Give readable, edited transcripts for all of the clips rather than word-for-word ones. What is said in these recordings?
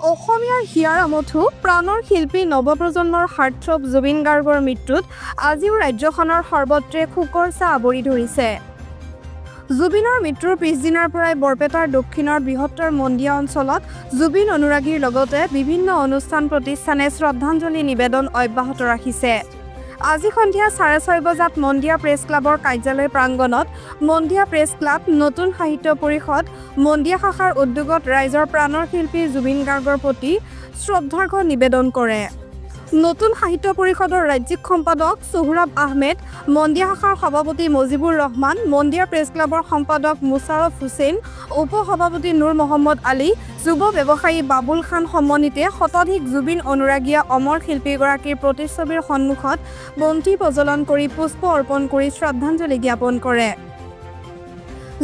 অসমীয়াৰ হিয়াৰ আমঠু প্ৰাণৰ শিল্পী নৱপ্ৰজন্মৰ হাৰ্টথ্ৰব জুবিন গাৰ্গৰ মৃত্যুত আজিও ৰাজ্যখনৰ সৰ্বত্ৰে শোকৰ ছাঁ আৱৰি ধৰিছে। জুবিনৰ মৃত্যুৰ পিছদিনাৰ পৰাই বৰপেটাৰ দক্ষিণৰ বৃহত্তৰ মন্দিয়া অঞ্চলত জুবিন অনুৰাগীৰ লগতে বিভিন্ন অনুষ্ঠান প্ৰতিষ্ঠানে শ্ৰদ্ধাঞ্জলি নিবেদন অব্যাহত ৰাখিছে। আজি সন্ধিয়া 6:30 বজাত মন্দিয়া প্ৰেছ ক্লাবৰ কাৰ্যালয় প্ৰাংগণত মন্দিয়া প্ৰেছ ক্লাব, নতুন সাহিত্য পৰিষদ, মন্দিয়া শাখাৰ উদ্যোগত ৰাইজৰ প্ৰাণৰ শিল্পী জুবিন গাৰ্গৰ প্ৰতি শ্ৰদ্ধাৰ্ঘ নিবেদন কৰে। নতুন সাহিত্য পৰিষদৰ ৰাজ্যিক সম্পাদক সোহৰাব আহমেদ, মন্দিয়া শাখাৰ সভাপতি মজিবুৰ ৰহমান, মন্দিয়া প্ৰেছ ক্লাবৰ সম্পাদক মুছাৰফ হুছেইন, উপ সভাপতি নুৰ মহম্মদ আলী, যুৱ ব্যৱসায়ী বাবুল খান সমন্বিতে শতাধিক জুবিন অনুৰাগীয়ে অমৰ শিল্পীগৰাকীৰ প্ৰতিচ্ছবিৰ সন্মুখত বন্তি প্ৰজ্বলন কৰি পুষ্প অৰ্পণ কৰি শ্ৰদ্ধাঞ্জলি জ্ঞাপন কৰে।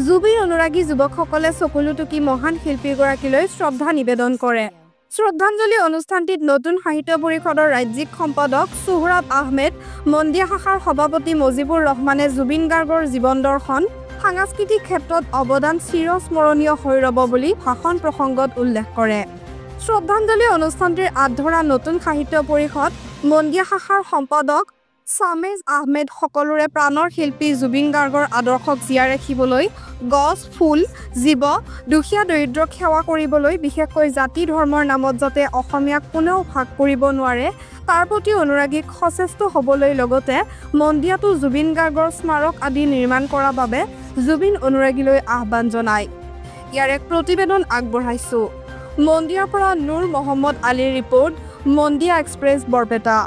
জুবিন অনুৰাগী যুৱকসকলে চকুলোটুকি মহান শিল্পীগৰাকীলৈ শ্ৰদ্ধা নিবেদন কৰে। শ্ৰদ্ধাঞ্জলি অনুষ্ঠানটিত নতুন সাহিত্য পৰিষদৰ ৰাজ্যিক সম্পাদক সোহৰাব আহমেদ, মন্দিয়া শাখাৰ সভাপতি মজিবুৰ ৰহমানে জুবিন গাৰ্গৰ জীৱন দৰ্শন, সাংস্কৃতিক ক্ষেত্ৰত অৱদান চিৰস্মৰণীয় হৈ ৰ'ব বুলি ভাষণ প্ৰসংগত উল্লেখ কৰে। শ্ৰদ্ধাঞ্জলি অনুষ্ঠানটিৰ আধৰা নতুন সাহিত্য পৰিষদ, মন্দিয়া শাখাৰ সম্পাদক ছামেজ আহমেদ সকলোৰে প্ৰাণৰ শিল্পী জুবিন গাৰ্গৰ আদৰ্শক জীয়াই ৰাখিবলৈ গছ, ফুল, জীৱ, দুখীয়া দৰিদ্ৰক সেৱা কৰিবলৈ, বিশেষকৈ জাতি ধৰ্মৰ নামত যাতে অসমীয়াক কোনেও ভাগ কৰিব নোৱাৰে তাৰ প্ৰতি অনুৰাগীক সচেষ্ট হ'বলৈ লগতে মন্দিয়াতো জুবিন গাৰ্গৰ স্মাৰক আদি নিৰ্মাণ কৰাৰ বাবে জুবিন অনুৰাগীলৈ আহ্বান জনায়। ইয়াৰ এক প্ৰতিবেদন আগবঢ়াইছোঁ। মন্দিয়াৰ পৰা নুৰ মহম্মদ আলীৰ ৰিপৰ্ট, মন্দিয়া এক্সপ্ৰেছ, বৰপেটা।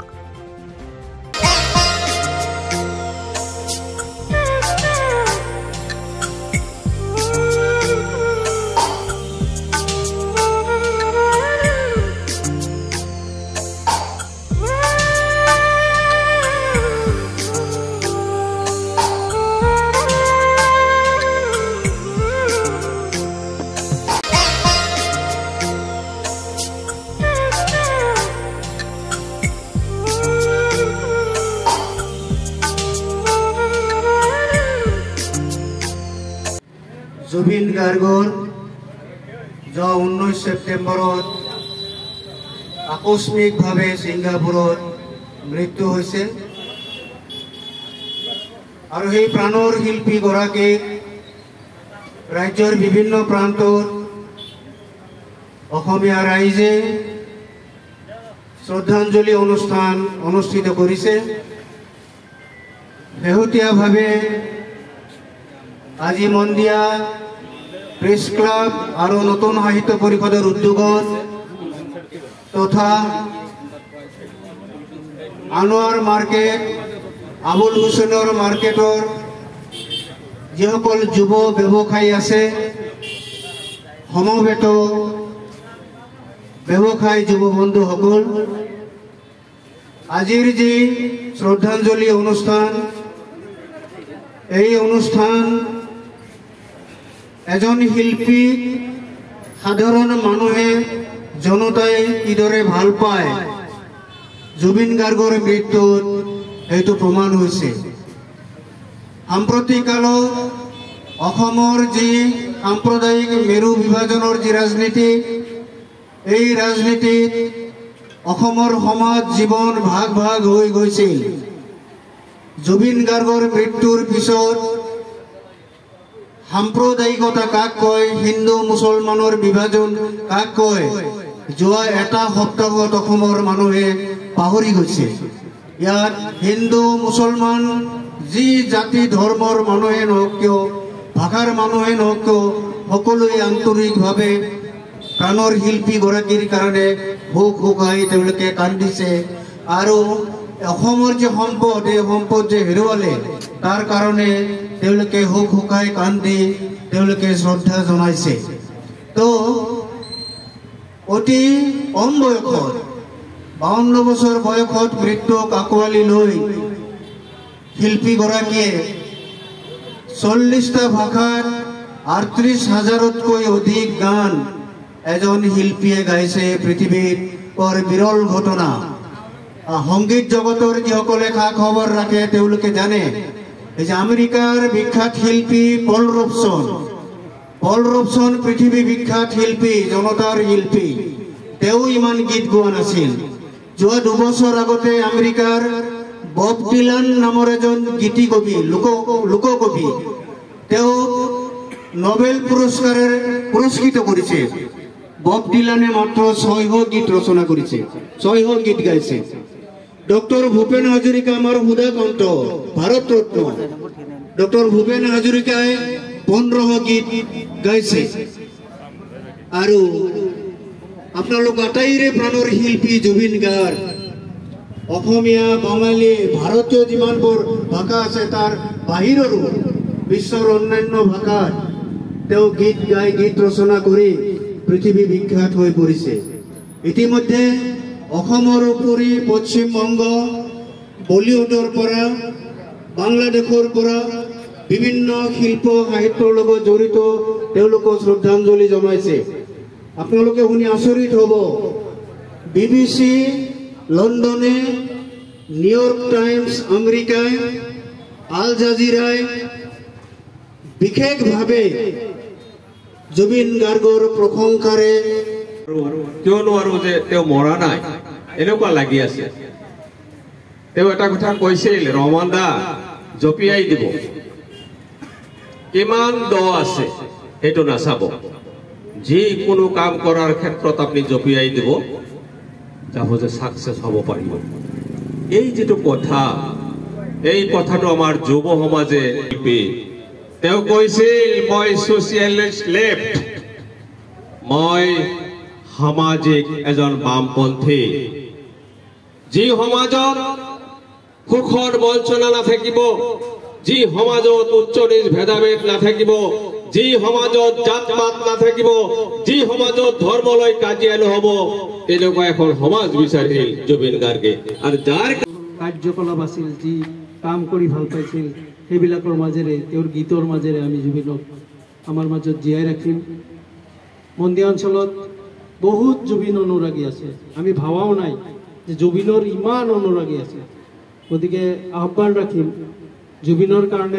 জুবিন গাৰ্গৰ 19 ছেপ্টেম্বৰত আকস্মিকভাৱে ছিংগাপুৰত মৃত্যু হৈছে আৰু সেই প্ৰাণৰ শিল্পীগৰাকীক ৰাজ্যৰ বিভিন্ন প্ৰান্তত অসমীয়া ৰাইজে শ্ৰদ্ধাঞ্জলি অনুষ্ঠান অনুষ্ঠিত কৰিছে। শেহতীয়াভাৱে আজি মন্দিয়া প্ৰেছ ক্লাব আৰু নতুন সাহিত্য পৰিষদৰ উদ্যোগত তথা আনোৱাৰ মাৰ্কেট, আবুল হুছেইনৰ মাৰ্কেটৰ যিসকল যুৱ ব্যৱসায়ী আছে, সমবেত ব্যৱসায়ী যুৱ বন্ধুসকল, আজিৰ যি শ্ৰদ্ধাঞ্জলি অনুষ্ঠান, এই অনুষ্ঠান এজন শিল্পীক সাধাৰণ মানুহে জনতাই কিদৰে ভাল পায় জুবিন গাৰ্গৰ মৃত্যুত এইটো প্ৰমাণ হৈছে। সাম্প্ৰতিক কালত অসমৰ যি সাম্প্ৰদায়িক মেৰু বিভাজনৰ যি ৰাজনীতি, এই ৰাজনীতিত অসমৰ সমাজ জীৱন ভাগ ভাগ হৈ গৈছিল। জুবিন গাৰ্গৰ মৃত্যুৰ পিছত সাম্প্ৰদায়িকতা কাক কয়, হিন্দু মুছলমানৰ বিভাজন কাক কয়, যোৱা এটা সপ্তাহত অসমৰ মানুহে পাহৰি গৈছে। ইয়াত হিন্দু মুছলমান যি জাতি ধৰ্মৰ মানুহে নহওক কিয়, ভাষাৰ মানুহে নহওক কিয়, সকলোৱে আন্তৰিকভাৱে প্ৰাণৰ শিল্পীগৰাকীৰ কাৰণে শোক শোকাই তেওঁলোকে কান্দিছে আৰু অসমৰ যে সম্পদ, এই সম্পদ যে হেৰুৱালে তাৰ কাৰণে তেওঁলোকে শোক শোকাই কান্দি তেওঁলোকে শ্ৰদ্ধা জনাইছে। তো অতি কম বয়সত 52 বছৰ বয়সত মৃত্যুক আঁকোৱালি লৈ শিল্পীগৰাকীয়ে 40টা ভাষাত 38,000তকৈ অধিক গান এজন শিল্পীয়ে গাইছে। পৃথিৱীত বৰ বিৰল ঘটনা। সংগীত জগতৰ যিসকলে খা খবৰ ৰাখে তেওঁলোকে জানে এই যে আমেৰিকাৰ বিখ্যাত শিল্পী পল ৰবচন পৃথিৱী বিখ্যাত শিল্পী, জনতাৰ শিল্পী, তেওঁ ইমান গীত গোৱা নাছিল। যোৱা 2 বছৰ আগতে আমেৰিকাৰ বব ডিলান নামৰ এজন গীতি কবি লোককবি তেওঁ নোবেল পুৰস্কাৰেৰ পুরস্কৃত করেছে। বব ডিলানে মাত্র 600 গীত রচনা করেছে, 600 গীত গাইছে। ডক্টর ভূপেন হাজরিকা আমার হুদা কণ্ঠ ভারত রত্ন, ডক্টর ভূপেন হাজরিকায় 1500 গীত গাইছে। আৰু আপোনালোক আটাইৰে প্ৰাণৰ শিল্পী জুবিন গাৰ্গ অসমীয়া বাঙালী ভাৰতীয় যিমানবোৰ ভাষা আছে তাৰ বাহিৰৰো বিশ্বৰ অন্যান্য ভাষাত তেওঁ গীত গাই গীত ৰচনা কৰি পৃথিৱী বিখ্যাত হৈ পৰিছে। ইতিমধ্যে অসমৰ উপৰি পশ্চিমবংগ বলিউডৰ পৰা বাংলাদেশৰ পৰা বিভিন্ন শিল্প সাহিত্যৰ লগত জড়িত তেওঁলোকক শ্ৰদ্ধাঞ্জলি জনাইছে। আপোনালোকে শুনি আচৰিত হ'ব, BBC লণ্ডনে, নিউয়ৰ্ক টাইমছ আমেৰিকাই, আল জাজিৰাই বিশেষভাৱে জুবিন গাৰ্গৰ প্ৰশংসাৰে কিয়নো আৰু যে তেওঁ মৰা নাই এনেকুৱা লাগি আছে। তেওঁ এটা কথা কৈছিল, ৰহমান দা জপিয়াই দিব, কিমান দ আছে সেইটো নাচাব, যিকোনো কাম কৰাৰ ক্ষেত্ৰত আপুনি জপিয়াই দিব, যাব যে সাকসেস হ'ব পাৰিব। এই যেটো কথা, এই কথাটো আমাৰ যুৱ সমাজে তেওঁ কৈছিল, মই সোশিয়েলিস্ট লেফট, মই সামাজিক এজন বামপন্থী, যি সমাজত সুখৰ বঞ্চনা নাথাকিব, যি সমাজত উচ্চ নিচ ভেদাভেদ নাথাকিব, যি সমাজত জাত পাত নাথাকিব, যি সমাজত ধৰ্মলৈ কাজিয়া নহব, তেনেকুৱা এখন সমাজ বিচাৰিছিল জুবিন গাৰ্গে। আৰু যাৰ কাৰ্যকলাপ আছিল, যি কাম কৰি ভাল পাইছিল, সেইবিলাকৰ মাজেৰে তেওঁৰ গীতৰ মাজেৰে আমি জুবিনক আমাৰ মাজত জীয়াই ৰাখিম। মন্দিয়া অঞ্চলত বহুত জুবিন অনুৰাগী আছে, আমি ভাবাও নাই যে জুবিনৰ ইমান অনুৰাগী আছে। গতিকে আহ্বান ৰাখিম জুবিনৰ কাৰণে